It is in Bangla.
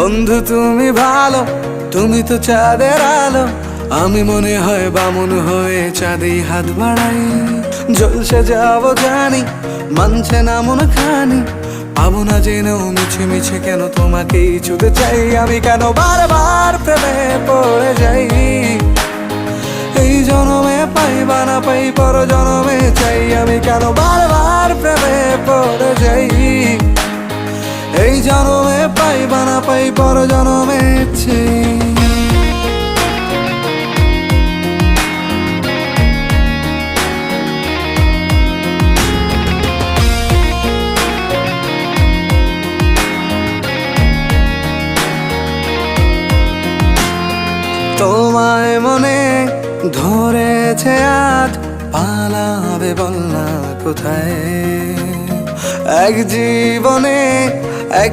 বন্ধু তুমি ভালো, তুমি তো চাঁদের আলো। আমি মনে হয় বামুন হয়ে চাঁদেই হাত বাড়াই। জলসে যাবো জানি, মানছে না মন খানি। পাবো না জেনেও মিছে মিছে কেন তোমাকেই ছুতে চাই। আমি কেন বারবার প্রেমে পড়ে যাই। এই জনমে পাই বা না পাই, পর জনমে চাই। আমি কেন বারবার প্রেমে পড়ে যাই। এই জনমে পাই বা না পাই, পর জনমে চাই। তোমায় মনে ধরেছে আজ, পালাবে বল না কোথায়। এক জীবনে এক